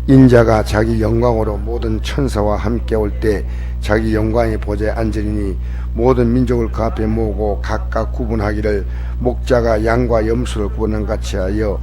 인자가 자기 영광으로 모든 천사와 함께 올 때 자기 영광의 보좌에 앉으리니 모든 민족을 그 앞에 모으고 각각 구분하기를 목자가 양과 염소를 구분한 같이 하여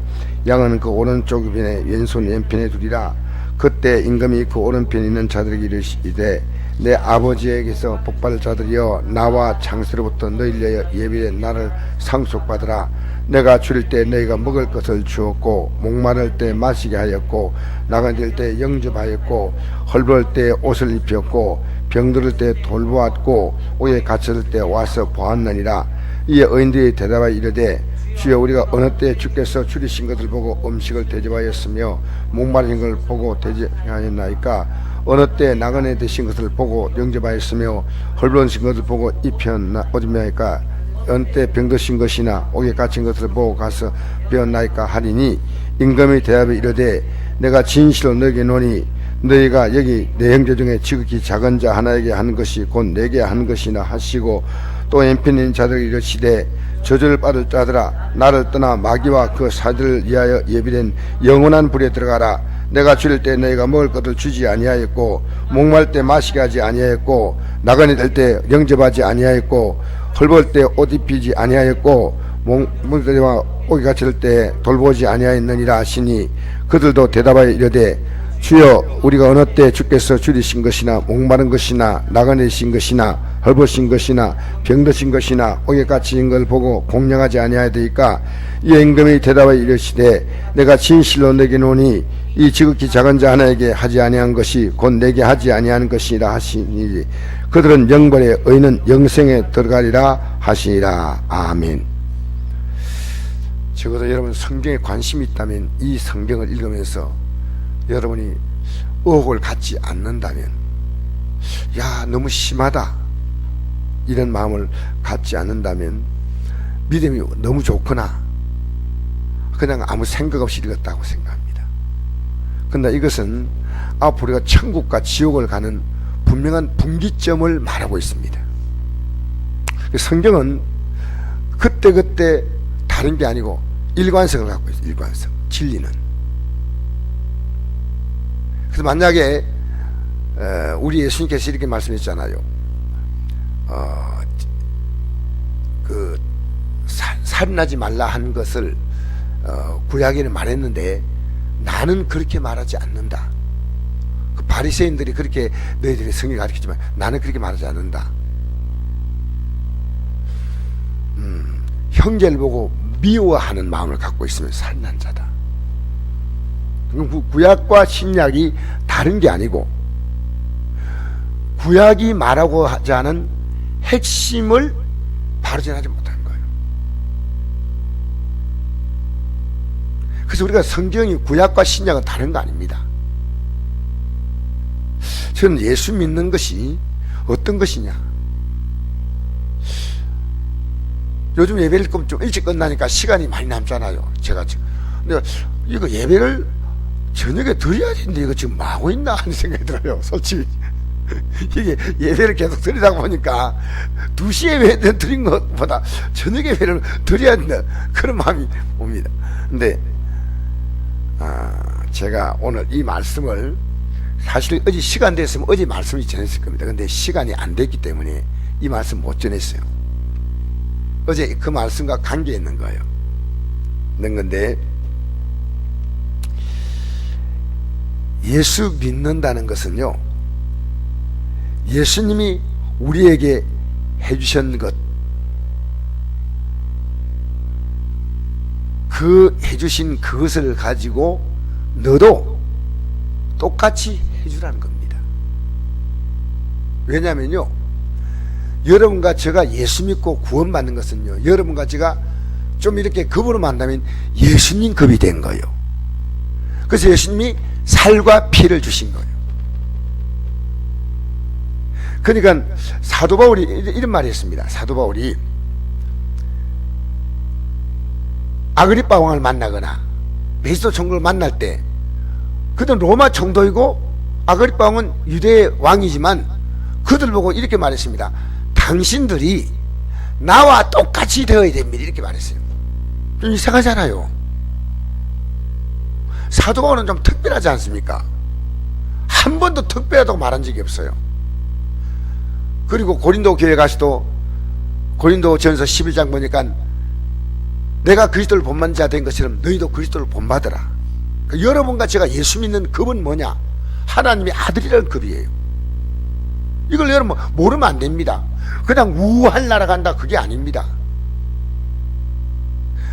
양은 그 오른쪽 편에 왼손 왼편에 두리라. 그때 임금이 그 오른편에 있는 자들에게 이르시되 내 아버지에게서 복받을 자들이여 나와 장세로부터 너희를 위하여 예비된 나를 상속받으라. 내가 줄일 때 너희가 먹을 것을 주었고 목마를 때 마시게 하였고 나가들 때 영접하였고 헐벗을 때 옷을 입혔고 병들을 때 돌보았고 옥에 갇혔을 때 와서 보았느니라. 이에 의인들이 대답하여 이르되 주여 우리가 어느 때 주께서 줄이신 것을 보고 음식을 대접하였으며 목마르신 것을 보고 대접하였나이까? 어느 때 나그네 되신 것을 보고 영접하였으며 헐벗으신 것을 보고 입혔나이까? 어느 때 병드신 것이나 옥에 갇힌 것을 보고 가서 배웠나이까 하리니 임금이 대답에 이르되 내가 진실로 너에게 노니 너희가 여기 내 형제 중에 지극히 작은 자 하나에게 하는 것이 곧 내게 하는 것이나 하시고 또 왼편에 있는 자들에게 이르시되 저주를 받을 자들아 나를 떠나 마귀와 그 사들을 위하여 예비된 영원한 불에 들어가라. 내가 줄일 때 너희가 먹을 것을 주지 아니하였고 목말 때 마시게 하지 아니하였고 나그네 될 때 영접하지 아니하였고 헐벗을 때 옷 입히지 아니하였고 목물들과 옥에 갇힐 때 돌보지 아니하였느니라 하시니 그들도 대답하여 이르되 주여 우리가 어느 때 주께서 줄이신 것이나 목마른 것이나 나그네신 것이나 헐벗으신 것이나 병드신 것이나 옥에 갇힌 걸 보고 공양하지 아니하였더이까? 이에 임금이 대답하여 이르시되 내가 진실로 내게 노니 이 지극히 작은 자 하나에게 하지 아니한 것이 곧 내게 하지 아니하는 것이라 하시니 그들은 영벌에 의인은 영생에 들어가리라 하시니라. 아멘. 적어도 여러분 성경에 관심이 있다면 이 성경을 읽으면서 여러분이 의혹을 갖지 않는다면 야 너무 심하다 이런 마음을 갖지 않는다면 믿음이 너무 좋구나 그냥 아무 생각 없이 읽었다고 생각합니다. 그러나 이것은 앞으로 우리가 천국과 지옥을 가는 분명한 분기점을 말하고 있습니다. 성경은 그때그때 다른 게 아니고 일관성을 갖고 있어요. 일관성, 진리는. 그래서 만약에 우리 예수님께서 이렇게 말씀했잖아요. 살인하지 말라 한 것을 구약에는 말했는데 나는 그렇게 말하지 않는다. 그 바리새인들이 그렇게 너희들이 성경을 가르치지만 나는 그렇게 말하지 않는다. 형제를 보고 미워하는 마음을 갖고 있으면 살인한 자다. 구약과 신약이 다른 게 아니고 구약이 말하고 하지 않은 핵심을 바로 전하지 못한 거예요. 그래서 우리가 성경이 구약과 신약은 다른 거 아닙니다. 저는 예수 믿는 것이 어떤 것이냐, 요즘 예배를 좀 일찍 끝나니까 시간이 많이 남잖아요. 제가 지금 근데 이거 예배를 저녁에 드려야 되는데 이거 지금 뭐 하고 있나 하는 생각이 들어요. 솔직히 이게 예배를 계속 드리다 보니까 2시 예배 드린 것보다 저녁 예배를 드려야 된다 그런 마음이 옵니다. 근데 제가 오늘 이 말씀을 사실 어제 시간 됐으면 어제 말씀이 전했을 겁니다. 근데 시간이 안 됐기 때문에 이 말씀 못 전했어요. 어제 그 말씀과 관계 있는 거예요. 있는 건데 예수 믿는다는 것은요, 예수님이 우리에게 해주신 것, 그 해주신 그것을 가지고 너도 똑같이 해주라는 겁니다. 왜냐면요, 여러분과 제가 예수 믿고 구원받는 것은요, 여러분과 제가 좀 이렇게 급으로 만나면 예수님 급이 된 거예요. 그래서 예수님이 살과 피를 주신 거예요. 그러니까 사도 바울이 이런 말을 했습니다. 사도 바울이 아그리빠 왕을 만나거나 베스도 총독을 만날 때, 그들은 로마 총독이고 아그리빠 왕은 유대 왕이지만 그들 보고 이렇게 말했습니다. 당신들이 나와 똑같이 되어야 됩니다. 이렇게 말했어요. 좀 이상하잖아요. 사도 바울은 좀 특별하지 않습니까? 한 번도 특별하다고 말한 적이 없어요. 그리고 고린도 교회 가서도 고린도 전서 11장 보니까 내가 그리스도를 본받는 자 된 것처럼 너희도 그리스도를 본받으라. 그러니까 여러분과 제가 예수 믿는 급은 뭐냐? 하나님의 아들이라는 급이에요. 이걸 여러분 모르면 안 됩니다. 그냥 우한 나라 간다 그게 아닙니다.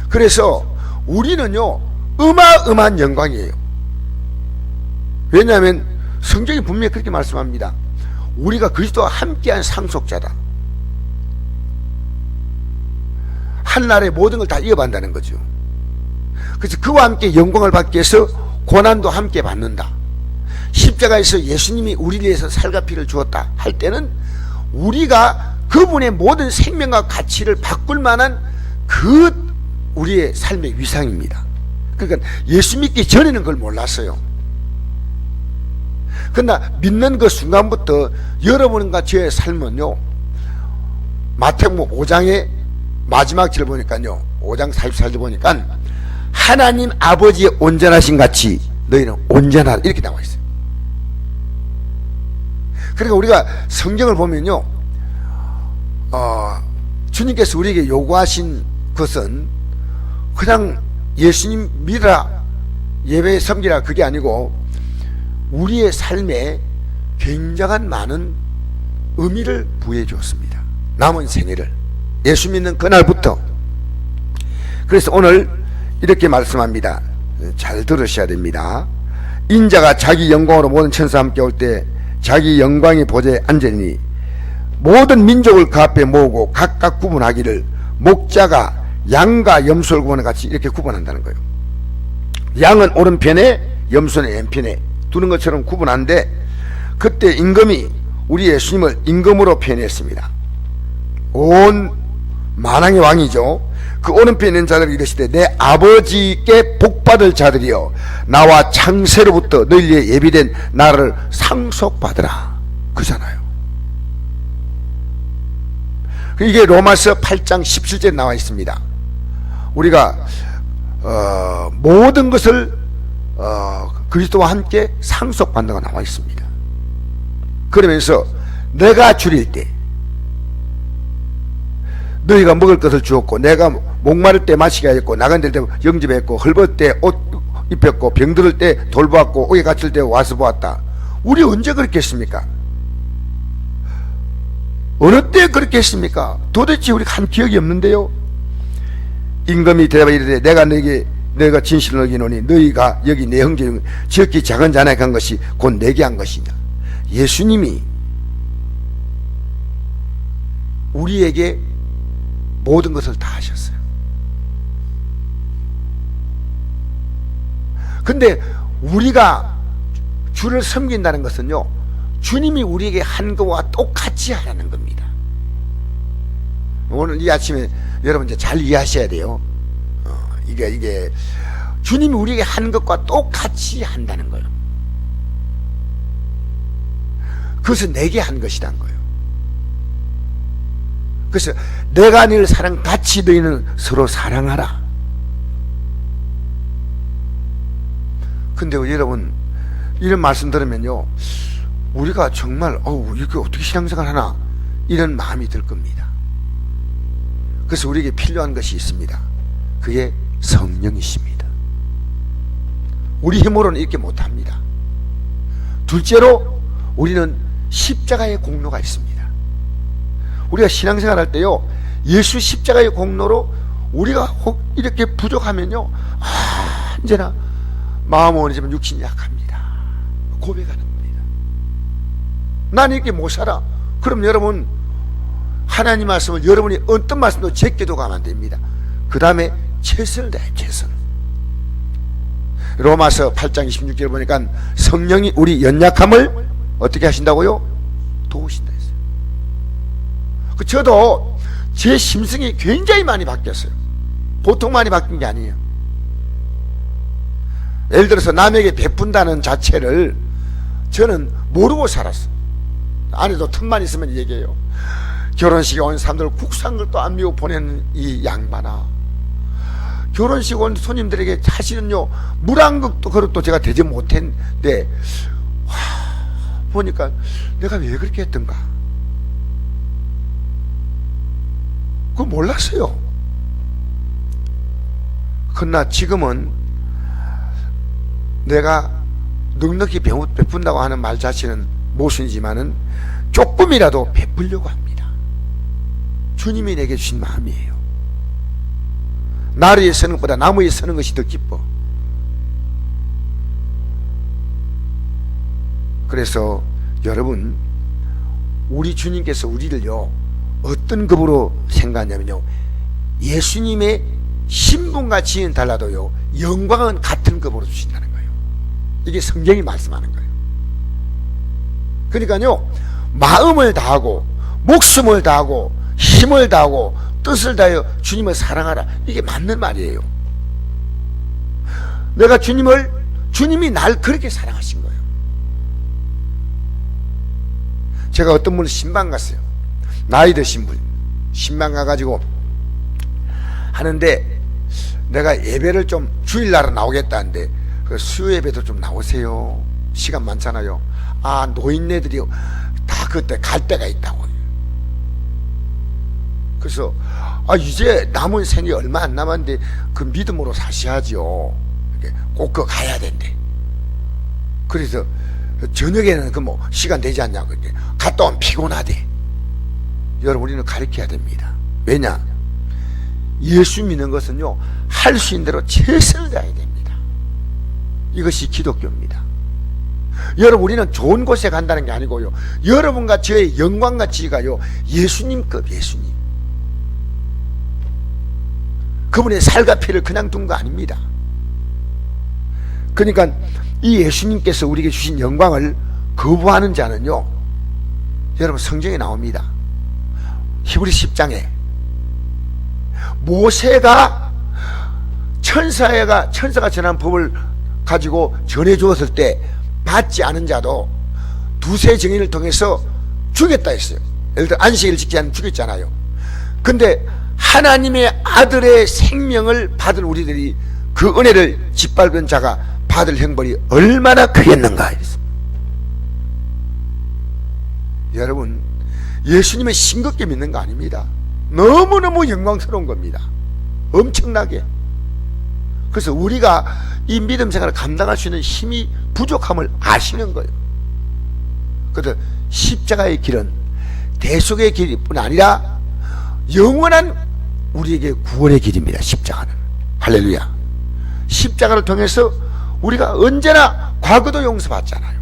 그래서 우리는요 어마어마한 영광이에요. 왜냐하면 성경이 분명히 그렇게 말씀합니다. 우리가 그리스도와 함께한 상속자다. 한나라의 모든 걸 다 이어받는다는 거죠. 그래서 그와 함께 영광을 받기 위해서 고난도 함께 받는다. 십자가에서 예수님이 우리를 위해서 살과 피를 주었다 할 때는 우리가 그분의 모든 생명과 가치를 바꿀 만한 그 우리의 삶의 위상입니다. 그러니까 예수 믿기 전에는 그걸 몰랐어요. 그러나 믿는 그 순간부터 여러분과 저의 삶은요 마태복음 5장의 마지막 절 보니까요 5장 44절 보니까 하나님 아버지의 온전하신 같이 너희는 온전하다 이렇게 나와 있어요. 그러니까 우리가 성경을 보면요 주님께서 우리에게 요구하신 것은 그냥 예수님 믿으라 예배 섬기라 그게 아니고 우리의 삶에 굉장한 많은 의미를 부여해 주었습니다. 남은 생애를 예수 믿는 그날부터. 그래서 오늘 이렇게 말씀합니다. 잘 들으셔야 됩니다. 인자가 자기 영광으로 모든 천사와 함께 올 때 자기 영광의 보좌에 앉으니 모든 민족을 그 앞에 모으고 각각 구분하기를 목자가 양과 염소를 구분하는 같이 이렇게 구분한다는 거예요. 양은 오른편에 염소는 왼편에 두는 것처럼 구분한데 그때 임금이 우리 예수님을 임금으로 표현했습니다. 온 만왕의 왕이죠. 그 오른편에 있는 자들을 이르시되 내 아버지께 복받을 자들이여 나와 창세로부터 너희에 예비된 나라를 상속받으라 그잖아요. 이게 로마서 8장 17절에 나와 있습니다. 우리가 모든 것을 그리스도와 함께 상속받는 거 나와 있습니다. 그러면서 내가 줄일 때 너희가 먹을 것을 주었고 내가 목마를 때 마시게 하였고 나간 때 영접했고 헐벗을 때 옷 입혔고 병들을 때 돌보았고 옥에 갇힐 때 와서 보았다. 우리 언제 그렇게 했습니까? 어느 때 그렇게 했습니까? 도대체 우리가 한 기억이 없는데요. 임금이 대답하여 이르되 내가 너희가 진실을 어기노니 너희가 여기 내 형제 중 지극히 작은 자나 간 것이 곧 내게 한 것이냐. 예수님이 우리에게 모든 것을 다 하셨어요. 근데 우리가 주를 섬긴다는 것은요 주님이 우리에게 한 것과 똑같이 하라는 겁니다. 오늘 이 아침에 여러분 이제 잘 이해하셔야 돼요. 이게 주님이 우리에게 한 것과 똑같이 한다는 거예요. 그것은 내게 한 것이란 거예요. 그래서 내가 너희를 사랑 같이 너희는 서로 사랑하라. 근데 여러분 이런 말씀 들으면요 우리가 정말 이렇게 어떻게 신앙생활 하나 이런 마음이 들 겁니다. 그래서 우리에게 필요한 것이 있습니다. 그게 성령이십니다. 우리 힘으로는 이렇게 못합니다. 둘째로 우리는 십자가의 공로가 있습니다. 우리가 신앙생활 할 때요 예수 십자가의 공로로 우리가 혹 이렇게 부족하면요 언제나 마음은 원하지만 육신이 약합니다. 고백하는 겁니다. 난 이렇게 못 살아. 그럼 여러분 하나님 말씀을 여러분이 어떤 말씀도 제껴도 가면 안 됩니다. 그 다음에 최선을 다해 최선. 로마서 8장 26절 보니까 성령이 우리 연약함을 어떻게 하신다고요? 도우신다 했어요. 저도 제 심성이 굉장히 많이 바뀌었어요. 보통 많이 바뀐 게 아니에요. 예를 들어서 남에게 베푼다는 자체를 저는 모르고 살았어요. 안에도 틈만 있으면 얘기해요. 결혼식에 온 사람들 국산 걸 또 안 미워 보내는 이 양반아. 결혼식 온 손님들에게 사실은요 물 한 그릇도 제가 대접 못했는데 보니까 내가 왜 그렇게 했던가? 그거 몰랐어요. 그러나 지금은 내가 넉넉히 베푼다고 하는 말 자체는 모순이지만은 조금이라도 베풀려고 합니다. 주님이 내게 주신 마음이에요. 나를 위해 서는 것보다 나무 위에 서는 것이 더 기뻐. 그래서 여러분, 우리 주님께서 우리를요 어떤 급으로 생각하냐면요, 예수님의 신분과 지위는 달라도요 영광은 같은 급으로 주신다는 거예요. 이게 성경이 말씀하는 거예요. 그러니까요, 마음을 다하고 목숨을 다하고 힘을 다하고 뜻을 다하여 주님을 사랑하라, 이게 맞는 말이에요. 내가 주님이 날 그렇게 사랑하신 거예요. 제가 어떤 분은 신방 갔어요. 나이 드신 분 신방 가가지고 하는데, 내가 예배를 좀 주일날은 나오겠다는데 그 수요 예배도 좀 나오세요, 시간 많잖아요. 아, 노인네들이 다 그때 갈 때가 있다고. 그래서 이제 남은 생이 얼마 안 남았는데 그 믿음으로 사셔야죠, 꼭 그거 가야 된대. 그래서 저녁에는 그 뭐 시간 되지 않냐고. 갔다 오면 피곤하대. 여러분, 우리는 가르쳐야 됩니다. 왜냐? 예수 믿는 것은요 할 수 있는 대로 최선을 다해야 됩니다. 이것이 기독교입니다. 여러분, 우리는 좋은 곳에 간다는 게 아니고요, 여러분과 저의 영광과 지위가요 예수님급, 예수님, 그분의 살과 피를 그냥 둔 거 아닙니다. 그러니까 이 예수님께서 우리에게 주신 영광을 거부하는 자는요, 여러분 성경에 나옵니다. 히브리 10장에 모세가 천사가 전한 법을 가지고 전해 주었을 때 받지 않은 자도 두세 증인을 통해서 죽였다 했어요. 예를 들어 안식일 지키지 않으면 죽였잖아요. 근데 하나님의 아들의 생명을 받은 우리들이 그 은혜를 짓밟은 자가 받을 형벌이 얼마나 크겠는가 했습니다. 여러분, 예수님을 싱겁게 믿는 거 아닙니다. 너무너무 영광스러운 겁니다. 엄청나게. 그래서 우리가 이 믿음 생활을 감당할 수 있는 힘이 부족함을 아시는 거예요. 그래서 십자가의 길은 대속의 길뿐 아니라 영원한 우리에게 구원의 길입니다. 십자가는. 할렐루야. 십자가를 통해서 우리가 언제나 과거도 용서받잖아요.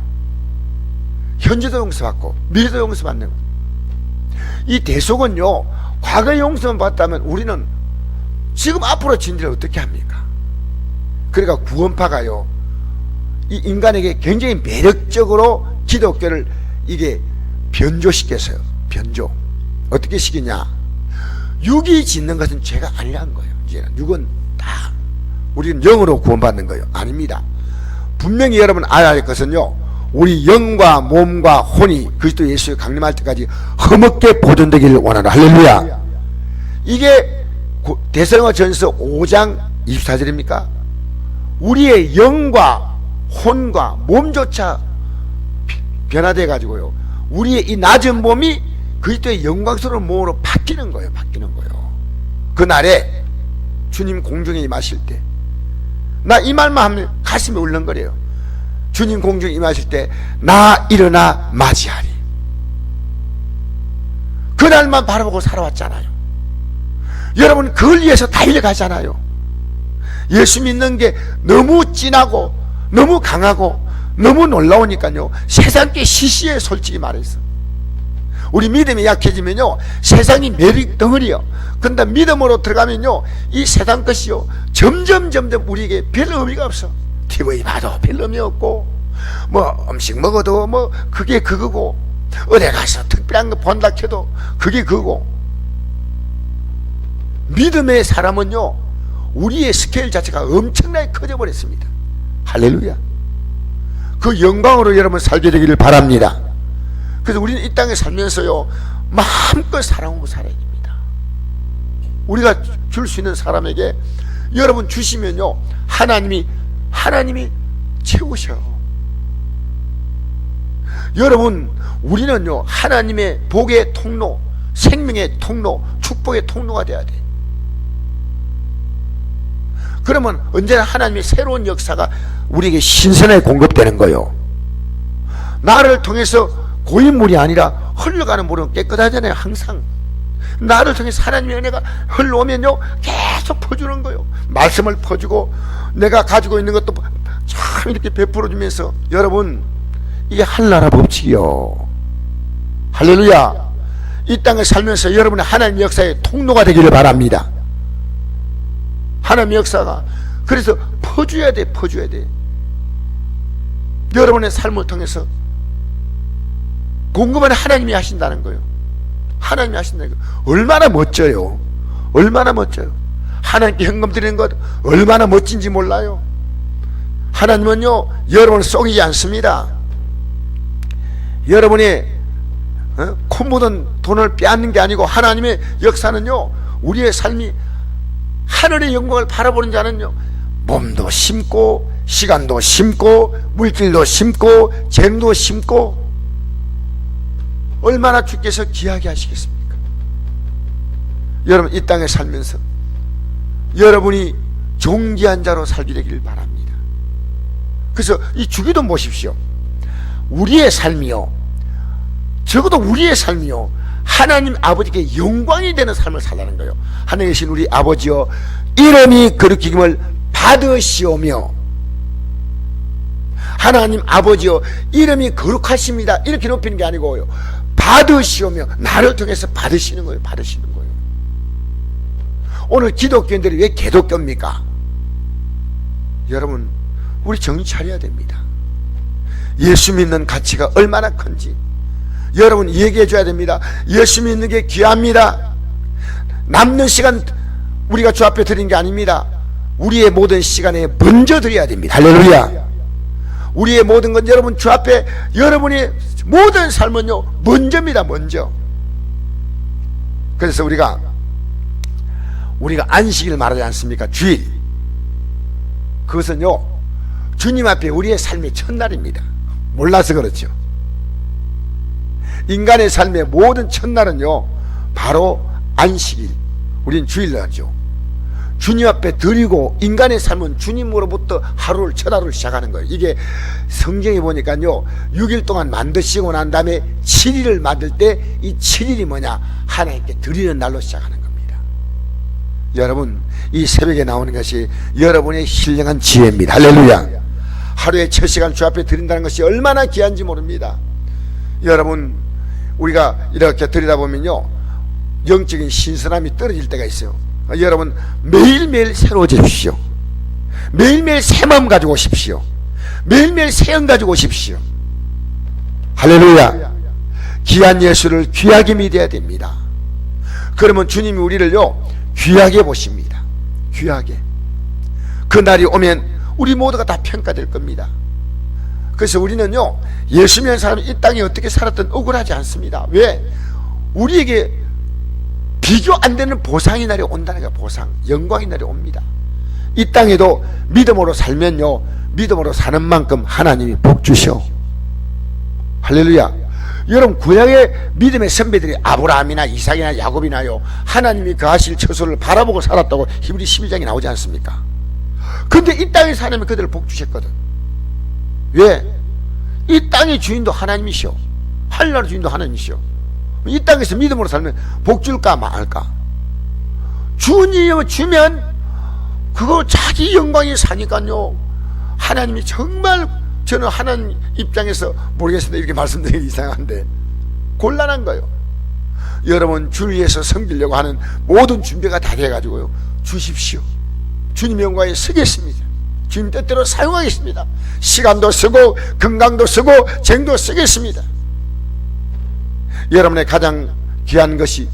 현재도 용서받고 미래도 용서받는 거예요. 이 대속은요, 과거의 용서만 받다면 우리는 지금 앞으로 진리를 어떻게 합니까? 그러니까 구원파가요 이 인간에게 굉장히 매력적으로 기독교를 이게 변조시켰어요. 변조. 어떻게 시키냐? 육이 짓는 것은 죄가 아니라는 거예요. 이제는 육은 다 우리는 영으로 구원받는 거예요. 아닙니다. 분명히 여러분 알아야 할 것은요, 우리 영과 몸과 혼이 그리스도 예수에 강림할 때까지 흠없게 보존되기를 원하노라. 할렐루야. 이게 데살로니가전서 5장 24절입니까? 우리의 영과 혼과 몸조차 변화돼 가지고요, 우리의 이 낮은 몸이 그리스도의 영광스러운 몸으로 바뀌는 거예요. 바뀌는 거예요. 그날에 주님 공중에 임하실 때, 나 이 말만 하면 가슴이 울렁거려요. 주님 공중에 임하실 때 나 일어나 맞이하리. 그날만 바라보고 살아왔잖아요. 여러분, 그걸 위해서 달려가잖아요. 예수 믿는 게 너무 진하고 너무 강하고 너무 놀라우니까요, 세상께 시시해. 솔직히 말해서 우리 믿음이 약해지면요 세상이 매력 덩어리요. 근데 믿음으로 들어가면요 이 세상 것이요 점점 우리에게 별 의미가 없어. TV 봐도 별 의미 없고, 뭐 음식 먹어도 뭐 그게 그거고, 어디 가서 특별한 거 본다 해도 그게 그거고. 믿음의 사람은요 우리의 스케일 자체가 엄청나게 커져 버렸습니다. 할렐루야. 그 영광으로 여러분 살게 되기를 바랍니다. 그래서 우리는 이 땅에 살면서요 마음껏 사랑하고 살아야 됩니다. 우리가 줄 수 있는 사람에게 여러분 주시면요 하나님이 채우셔. 여러분, 우리는요 하나님의 복의 통로, 생명의 통로, 축복의 통로가 돼야 돼. 그러면 언제나 하나님의 새로운 역사가 우리에게 신선하게 공급되는 거예요. 나를 통해서 고인물이 아니라 흘러가는 물은 깨끗하잖아요. 항상 나를 통해서 하나님의 은혜가 흘러오면요 계속 퍼주는 거예요. 말씀을 퍼주고 내가 가지고 있는 것도 참 이렇게 베풀어 주면서, 여러분, 이게 한나라 법칙이요. 할렐루야. 이 땅을 살면서 여러분의 하나님의 역사의 통로가 되기를 바랍니다. 하나님의 역사가 그래서 퍼줘야 돼. 퍼줘야 돼. 여러분의 삶을 통해서 공급은 하나님이 하신다는 거예요. 하나님이 하신다는 거예요. 얼마나 멋져요. 얼마나 멋져요. 하나님께 현금 드리는 것 얼마나 멋진지 몰라요. 하나님은요 여러분을 속이지 않습니다. 여러분이 코 묻은 돈을 빼앗는 게 아니고, 하나님의 역사는요 우리의 삶이 하늘의 영광을 바라보는 자는요 몸도 심고 시간도 심고 물질도 심고 재능도 심고 얼마나 주께서 귀하게 하시겠습니까? 여러분, 이 땅에 살면서 여러분이 존귀한 자로 살게 되기를 바랍니다. 그래서 이 주기도 보십시오. 우리의 삶이요, 적어도 우리의 삶이요 하나님 아버지께 영광이 되는 삶을 살라는 거예요. 하늘에 계신 우리 아버지여, 이름이 거룩히김을 받으시오며, 하나님 아버지여 이름이 거룩하십니다 이렇게 높이는 게 아니고요, 받으시오며, 나를 통해서 받으시는 거예요. 받으시는 거예요. 오늘 기독교인들이 왜 개독교입니까? 여러분, 우리 정신 차려야 됩니다. 예수 믿는 가치가 얼마나 큰지 여러분 얘기해 줘야 됩니다. 예수 믿는 게 귀합니다. 남는 시간 우리가 주 앞에 드린 게 아닙니다. 우리의 모든 시간에 먼저 드려야 됩니다. 할렐루야. 우리의 모든 건 여러분 주 앞에, 여러분의 모든 삶은요 먼저입니다. 먼저. 그래서 우리가 안식일 말하지 않습니까? 주일. 그것은요 주님 앞에 우리의 삶의 첫날입니다. 몰라서 그렇죠. 인간의 삶의 모든 첫날은요 바로 안식일, 우린 주일날 하죠. 주님 앞에 드리고, 인간의 삶은 주님으로부터 하루를, 첫 하루를 시작하는 거예요. 이게 성경에 보니까요 6일 동안 만드시고 난 다음에 7일을 만들 때 이 7일이 뭐냐, 하나님께 드리는 날로 시작하는 겁니다. 여러분, 이 새벽에 나오는 것이 여러분의 신령한 지혜입니다. 할렐루야. 하루에 첫 시간 주 앞에 드린다는 것이 얼마나 귀한지 모릅니다. 여러분, 우리가 이렇게 드리다 보면요 영적인 신선함이 떨어질 때가 있어요. 여러분, 매일매일 새로워지십시오. 매일매일 새 마음 가지고 오십시오. 매일매일 새 영 가지고 오십시오. 할렐루야. 귀한 예수를 귀하게 믿어야 됩니다. 그러면 주님이 우리를요 귀하게 보십니다. 귀하게. 그 날이 오면 우리 모두가 다 평가될 겁니다. 그래서 우리는요 예수 믿는 사람이 이 땅에 어떻게 살았든 억울하지 않습니다. 왜? 우리에게 비교 안 되는 보상의 날이 온다는 거야. 보상, 영광의 날이 옵니다. 이 땅에도 믿음으로 살면요 믿음으로 사는 만큼 하나님이 복 주셔. 할렐루야. 여러분, 구약의 믿음의 선배들이 아브라함이나 이삭이나 야곱이나요 하나님이 그 하실 처소를 바라보고 살았다고 히브리 11장에 나오지 않습니까? 근데 이 땅에 사람이 그들을 복 주셨거든. 왜? 이 땅의 주인도 하나님이시오. 하늘나라 주인도 하나님이시오. 이 땅에서 믿음으로 살면 복 줄까 말까? 주님이 주면 그거 자기 영광이 사니까요 하나님이 정말, 저는 하나님 입장에서 모르겠습니다. 이렇게 말씀드리기 이상한데 곤란한 거예요. 여러분, 주를 위해서 섬기려고 하는 모든 준비가 다 돼가지고요 주십시오. 주님의 영광에 쓰겠습니다. 주님 뜻대로 사용하겠습니다. 시간도 쓰고 건강도 쓰고 정도 쓰겠습니다. 여러분의 가장 귀한 것이,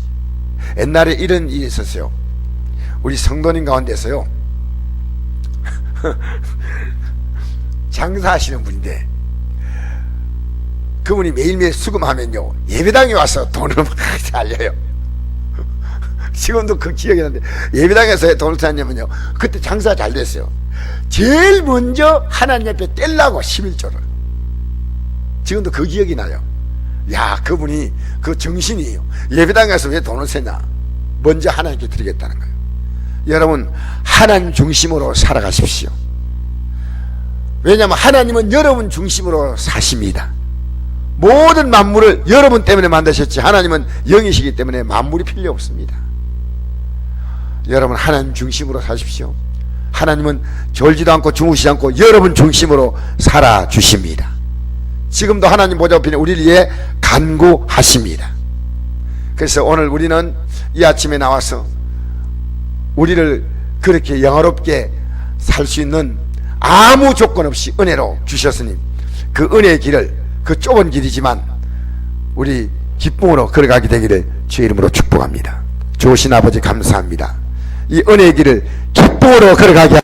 옛날에 이런 일이 있었어요. 우리 성도님 가운데서요 장사하시는 분인데, 그분이 매일매일 수금하면요 예배당에 와서 돈을 막 살려요. 지금도 그 기억이 나는데, 예배당에서 돈을 살려면요 그때 장사가 잘 됐어요. 제일 먼저 하나님 앞에 떼려고 11조를 지금도 그 기억이 나요. 야, 그분이 그 정신이에요. 예배당 가서 왜 돈을 세냐? 먼저 하나님께 드리겠다는 거예요. 여러분, 하나님 중심으로 살아가십시오. 왜냐하면 하나님은 여러분 중심으로 사십니다. 모든 만물을 여러분 때문에 만드셨지, 하나님은 영이시기 때문에 만물이 필요 없습니다. 여러분, 하나님 중심으로 사십시오. 하나님은 졸지도 않고 주무시지 않고 여러분 중심으로 살아주십니다. 지금도 하나님 보좌 앞에 우리를 위해 간구하십니다. 그래서 오늘 우리는 이 아침에 나와서 우리를 그렇게 영화롭게 살 수 있는 아무 조건 없이 은혜로 주셨으니 그 은혜의 길을, 그 좁은 길이지만 우리 기쁨으로 걸어가게 되기를 주의 이름으로 축복합니다. 좋으신 아버지 감사합니다. 이 은혜의 길을 기쁨으로 걸어가게